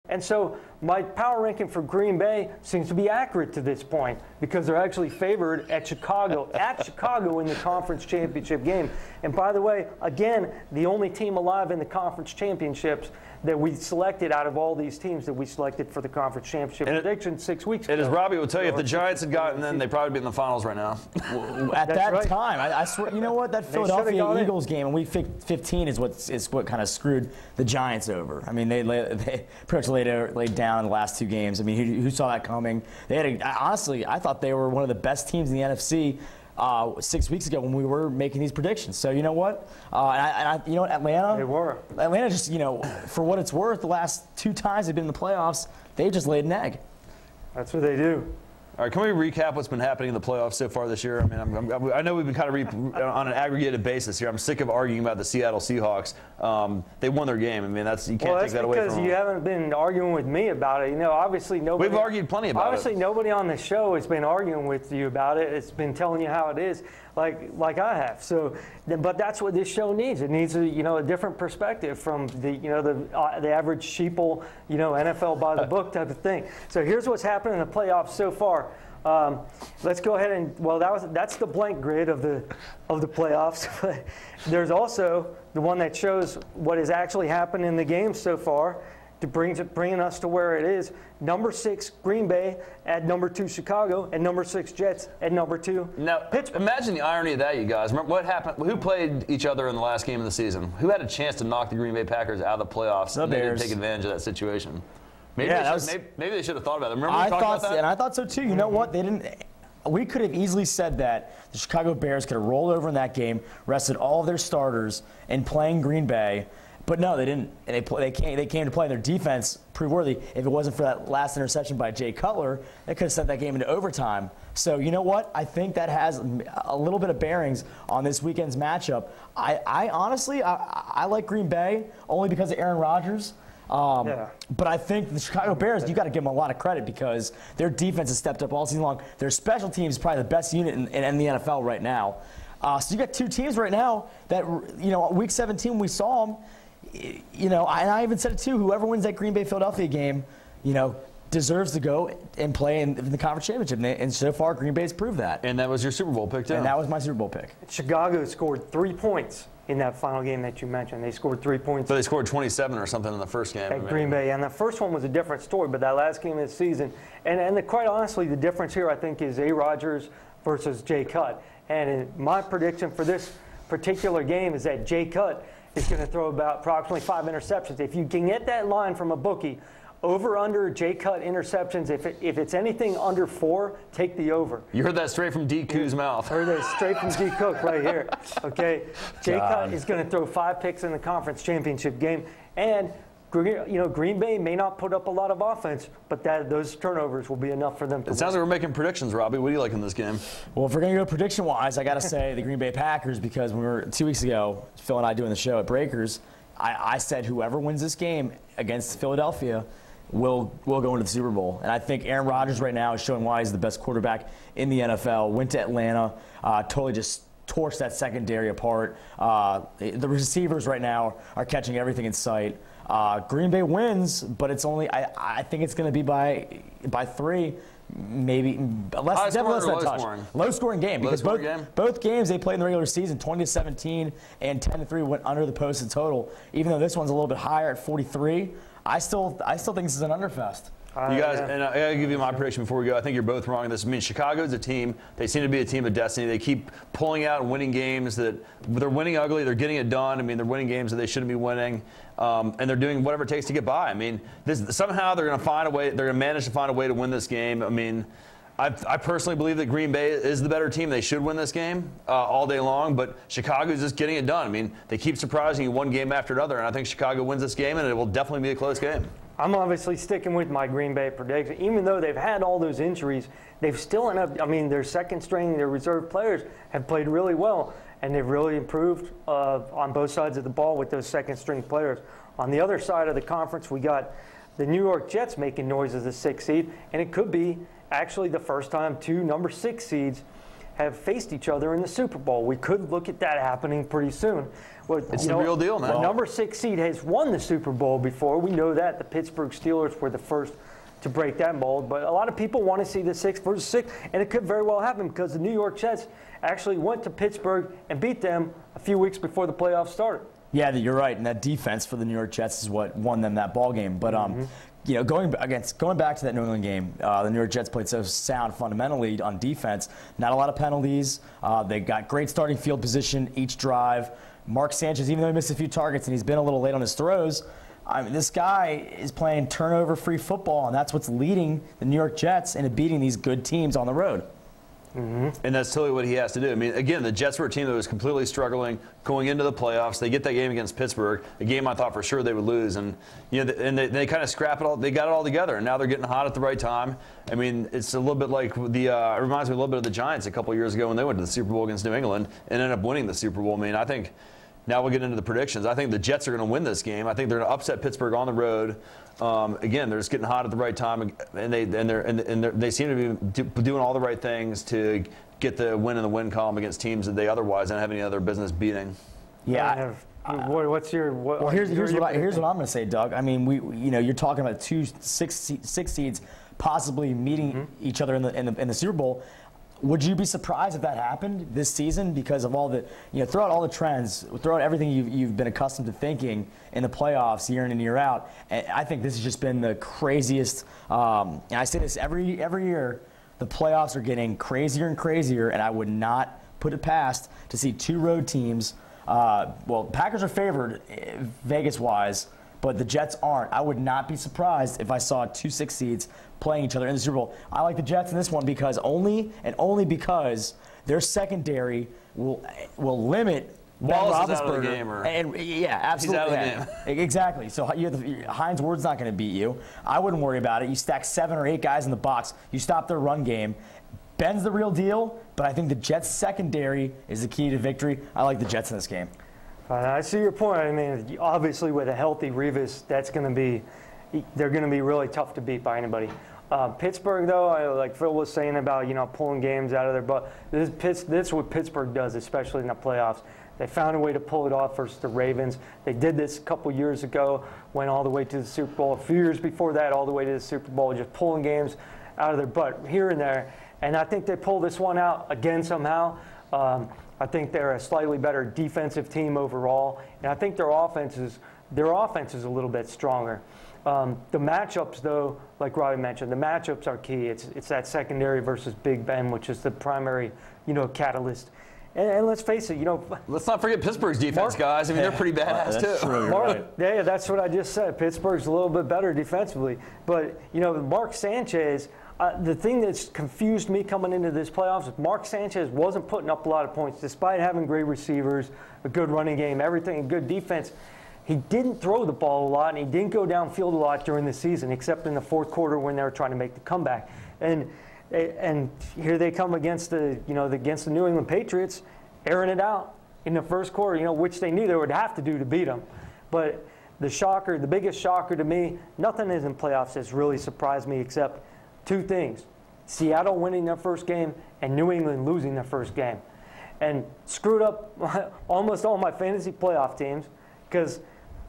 And so my power ranking for Green Bay seems to be accurate to this point because they're actually favored at Chicago in the conference championship game. And by the way, again, the only team alive in the conference championships that we selected out of all these teams that we selected for the conference championship prediction 6 weeks ago. And as Robbie will tell you, if the Giants had gotten them, they'd probably be in the finals right now. At that time, I swear, you know what? That Philadelphia Eagles game, and we 15 is what kind of screwed the Giants over. I mean, they pretty much laid down in the last two games. I mean, who saw that coming? Honestly, I thought they were one of the best teams in the NFC 6 weeks ago when we were making these predictions. So you know what? You know what? Atlanta just, for what it's worth, the last two times they've been in the playoffs, they just laid an egg. That's what they do. All right, can we recap what's been happening in the playoffs so far this year? I mean, I know we've been kind of on an aggregated basis here. I'm sick of arguing about the Seattle Seahawks. They won their game. I mean, you can't take that away from them. Well, that's because you haven't been arguing with me about it. Obviously nobody. We've argued plenty about it. Obviously, nobody on the show has been arguing with you about it. It's been telling you how it is, like I have. So, but that's what this show needs. It needs a different perspective from the average sheeple, NFL by the book type of thing. So here's what's happened in the playoffs so far. Let's go ahead and that's the blank grid of the playoffs. There's also the one that shows what has actually happened in the game so far to bringing us to where it is. Number 6 Green Bay at number 2 Chicago, and number 6 Jets at number 2 Now, Pittsburgh. Imagine the irony of that, you guys. Remember what happened? Who played each other in the last game of the season? Who had a chance to knock the Green Bay Packers out of the playoffs and they didn't take advantage of that situation? Maybe they should have thought about it. Remember we talked about that? And I thought so too. You know what? They didn't. We could have easily said that the Chicago Bears could have rolled over in that game, rested all of their starters, and playing Green Bay. But no, they didn't. And they came to play. Their defense proved worthy. If it wasn't for that last interception by Jay Cutler, they could have sent that game into overtime. So you know what? I think that has a little bit of bearings on this weekend's matchup. I honestly like Green Bay only because of Aaron Rodgers. But I think the Chicago Bears, you got to give them a lot of credit because their defense has stepped up all season long. Their special teams is probably the best unit in the NFL right now. So you got two teams right now that, week 17 we saw them. And I even said it too. Whoever wins that Green Bay Philadelphia game, deserves to go and play in the conference championship. And so far, Green Bay's proved that. And that was your Super Bowl pick too. And that was my Super Bowl pick. Chicago scored 3 points in that final game that you mentioned. They scored 3 points. But they scored 27 or something in the first game. At Green Bay. And the first one was a different story, but that last game of the season. And quite honestly, the difference here, I think, is A. Rodgers versus Jay Cutt. And my prediction for this particular game is that Jay Cutt is going to throw about approximately 5 interceptions. If you can get that line from a bookie, over under Jay Cutt interceptions, if it's anything under 4, take the over. You heard that straight from D. Cook's mouth. Heard that straight from D. Cook right here. Okay, Jay Cutt is going to throw 5 picks in the conference championship game, and Green Bay may not put up a lot of offense, but those turnovers will be enough for them to win. It sounds like we're making predictions, Robbie. What do you like in this game? Well, if we're going to go prediction-wise, I got to say the Green Bay Packers, because when we were 2 weeks ago, Phil and I doing the show at Breakers, I said whoever wins this game against Philadelphia will go into the Super Bowl. And I think Aaron Rodgers right now is showing why he's the best quarterback in the NFL. Went to Atlanta, totally just torched that secondary apart. The receivers right now are catching everything in sight. Green Bay wins, but it's only I think it's going to be by 3, maybe less than touch. Low-scoring game because both games they played in the regular season, 20-17 and 10-3 went under the posted total. Even though this one's a little bit higher at 43, I still think this is an underfest. You guys, and I got to give you my prediction before we go. I think you're both wrong on this. I mean, Chicago's a team. They seem to be a team of destiny. They keep pulling out and winning games that they're winning ugly. They're getting it done. I mean, they're winning games that they shouldn't be winning, and they're doing whatever it takes to get by. I mean, somehow they're going to find a way. They're going to manage to find a way to win this game. I mean, I personally believe that Green Bay is the better team. They should win this game all day long, but Chicago's just getting it done. I mean, they keep surprising you one game after another, and I think Chicago wins this game, and it will definitely be a close game. I'm obviously sticking with my Green Bay prediction. Even though they've had all those injuries, they've still their second string, their reserve players have played really well, and they've really improved on both sides of the ball with those second string players. On the other side of the conference, we got the New York Jets making noise as the 6th seed, and it could be actually the first time 2 number 6 seeds have faced each other in the Super Bowl. We could look at that happening pretty soon. Well, it's the real deal, man. The number 6 seed has won the Super Bowl before. We know that. The Pittsburgh Steelers were the first to break that mold. But a lot of people want to see the 6 versus 6, and it could very well happen because the New York Jets actually went to Pittsburgh and beat them a few weeks before the playoffs started. Yeah, you're right. And that defense for the New York Jets is what won them that ball game. But going back to that New England game, the New York Jets played so sound fundamentally on defense. Not a lot of penalties. They got great starting field position each drive. Mark Sanchez, even though he missed a few targets and he's been a little late on his throws, I mean, this guy is playing turnover-free football, and that's what's leading the New York Jets into beating these good teams on the road. And that's totally what he has to do. I mean, again, the Jets were a team that was completely struggling going into the playoffs. They get that game against Pittsburgh, a game I thought for sure they would lose, and they kind of scrap it all. They got it all together, and now they're getting hot at the right time. I mean, it's a little bit like it reminds me a little bit of the Giants a couple of years ago when they went to the Super Bowl against New England and ended up winning the Super Bowl. I mean, I think now we'll get into the predictions. I think the Jets are going to win this game. I think they're going to upset Pittsburgh on the road. Again, they're just getting hot at the right time, and they seem to be doing all the right things to get the win in the win column against teams that they otherwise don't have any other business beating. Yeah. What's your? Well, here's what I'm going to say, Doug. I mean, you're talking about 2 six seeds possibly meeting each other in the Super Bowl. Would you be surprised if that happened this season because of all the, throughout all the trends, throughout everything you've been accustomed to thinking in the playoffs year in and year out? And I think this has just been the craziest. And I say this every year, the playoffs are getting crazier and crazier, and I would not put it past to see 2 road teams. Packers are favored Vegas-wise, but the Jets aren't. I would not be surprised if I saw 2 6 seeds playing each other in the Super Bowl. I like the Jets in this one because only because their secondary will limit Ben Wallace is out of the Roethlisberger. game, And yeah, absolutely. He's out of the game. Exactly. So Hines Ward's not going to beat you. I wouldn't worry about it. You stack 7 or 8 guys in the box. You stop their run game. Ben's the real deal, but I think the Jets secondary is the key to victory. I like the Jets in this game. I see your point. I mean, obviously with a healthy Revis, they're going to be really tough to beat by anybody. Pittsburgh, though, like Phil was saying about pulling games out of their butt. This is what Pittsburgh does, especially in the playoffs. They found a way to pull it off versus the Ravens. They did this a couple years ago, went all the way to the Super Bowl. A few years before that, all the way to the Super Bowl, just pulling games out of their butt here and there. And I think they pulled this one out again somehow. I think they're a slightly better defensive team overall, and I think their offense is a little bit stronger. The matchups, though, like Robbie mentioned, the matchups are key. It's that secondary versus Big Ben, which is the primary, catalyst. And let's face it, Let's not forget Pittsburgh's defense, guys. I mean, they're pretty badass, too. True, right. Yeah, that's what I just said. Pittsburgh's a little bit better defensively. But, Mark Sanchez, the thing that's confused me coming into this playoffs is Mark Sanchez wasn't putting up a lot of points despite having great receivers, a good running game, everything, a good defense. He didn't throw the ball a lot, and he didn't go downfield a lot during the season, except in the fourth quarter when they were trying to make the comeback. And here they come against the New England Patriots, airing it out in the first quarter, which they knew they would have to do to beat them. But the biggest shocker to me, nothing in playoffs has really surprised me except 2 things: Seattle winning their first game and New England losing their first game, and screwed up almost all my fantasy playoff teams because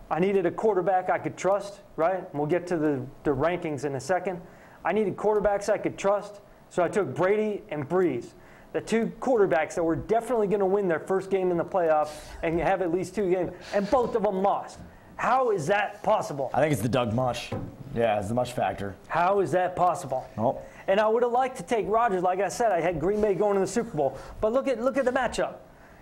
I needed a quarterback I could trust, right? And we'll get to the rankings in a second. I needed quarterbacks I could trust, so I took Brady and Breeze, the 2 quarterbacks that were definitely going to win their first game in the playoffs and have at least 2 games, and both of them lost. How is that possible? I think it's the Doug Mush. Yeah, it's the Mush factor. How is that possible? Oh. And I would have liked to take Rodgers. Like I said, I had Green Bay going to the Super Bowl. But look at the matchup.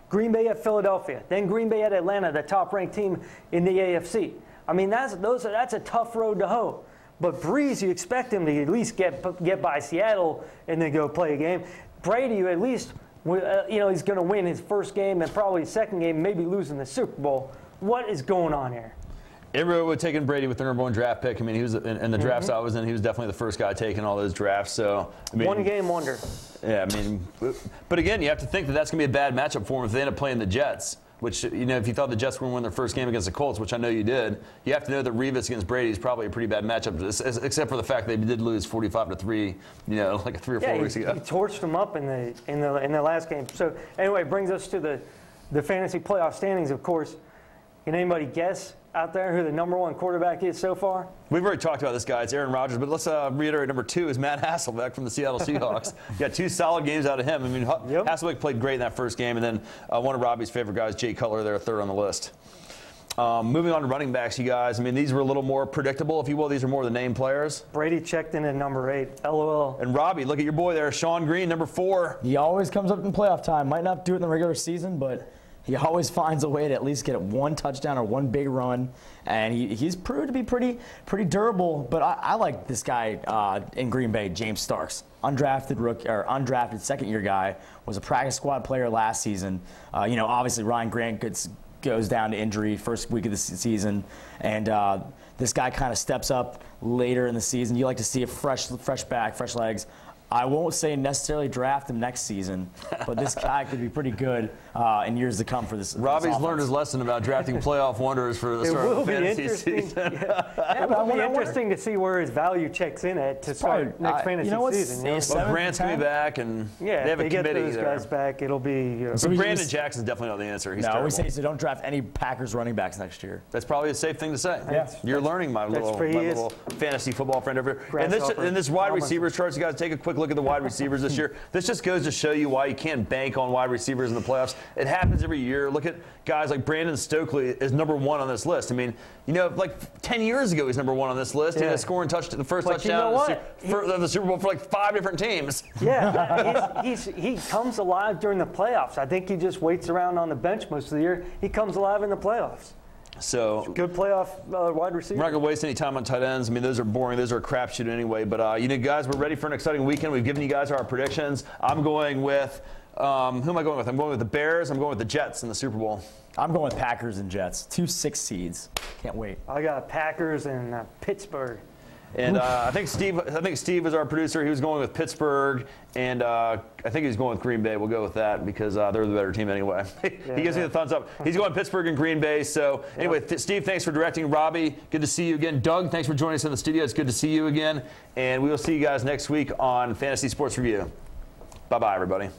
Green Bay at Philadelphia. Then Green Bay at Atlanta, the top-ranked team in the AFC. I mean, that's a tough road to hoe. But Breeze, you expect him to at least get by Seattle and then go play a game. Brady, you at least, he's going to win his first game and probably his second game, maybe losing the Super Bowl. What is going on here? Everyone would have taken Brady with the #1 draft pick. I mean, he was in the drafts I was in. He was definitely the first guy taking all those drafts. So, I mean, 1 game wonder. Yeah, I mean, but again, you have to think that that's going to be a bad matchup for him if they end up playing the Jets, which, you know, if you thought the Jets were going to win their first game against the Colts, which I know you did, you have to know that Revis against Brady is probably a pretty bad matchup, except for the fact they did lose 45-3, you know, like 3 or 4 weeks ago. He torched them up in the last game. So anyway, it brings us to the fantasy playoff standings, of course. Can anybody guess out there who the #1 quarterback is so far? We've already talked about this guy. It's Aaron Rodgers, but let's reiterate number 2 is Matt Hasselbeck from the Seattle Seahawks. You got 2 solid games out of him. I mean, Hasselbeck played great in that first game, and then one of Robbie's favorite guys, Jay Cutler, there, 3rd on the list. Moving on to running backs, you guys. I mean, these were a little more predictable, if you will. These are more the name players. Brady checked in at number 8. LOL. And Robbie, look at your boy there, Sean Green, number 4. He always comes up in playoff time. Might not do it in the regular season, but he always finds a way to at least get 1 touchdown or 1 big run. And he's proved to be pretty durable. But I like this guy in Green Bay, James Starks. Undrafted rookie or undrafted second-year guy, was a practice squad player last season. You know, obviously Ryan Grant goes down to injury first week of the season, and this guy kind of steps up later in the season. You like to see a fresh back, fresh legs. I won't say necessarily draft him next season, but this guy could be pretty good in years to come for this. Robbie's learned his lesson about drafting playoff wonders for the start of the fantasy season. It will be interesting to see where his value checks in at to start next fantasy season. Well, Grant's going to be back, and they have a committee those guys back, it'll be. So Brandon Jackson's definitely not the answer. He's terrible. We say so. Don't draft any Packers running backs next year. That's probably a safe thing to say. Yeah. You're learning, my little fantasy football friend over here. And this wide receiver charts, you guys take a quick look at the wide receivers this year. This just goes to show you why you can't bank on wide receivers in the playoffs. It happens every year. Look at guys like Brandon Stokely is #1 on this list. I mean, you know, like 10 years ago he's #1 on this list. He had a scoring the first touchdown of the Super Bowl for like 5 different teams. Yeah, he comes alive during the playoffs. I think he just waits around on the bench most of the year. He comes alive in the playoffs. So good playoff wide receiver. We're not going to waste any time on tight ends. I mean, those are boring. Those are a crapshoot anyway. But, you know, guys, we're ready for an exciting weekend. We've given you guys our predictions. I'm going with who am I going with? I'm going with the Bears. I'm going with the Jets in the Super Bowl. I'm going with Packers and Jets. 2 6 seeds. Can't wait. I got Packers and Pittsburgh. And I think Steve is our producer. He was going with Pittsburgh, and I think he's going with Green Bay. We'll go with that because they're the better team anyway. He gives me the thumbs up. He's going Pittsburgh and Green Bay. So anyway, Steve, thanks for directing. Robbie, good to see you again. Doug, thanks for joining us in the studio. It's good to see you again. And we will see you guys next week on Fantasy Sports Review. Bye-bye, everybody.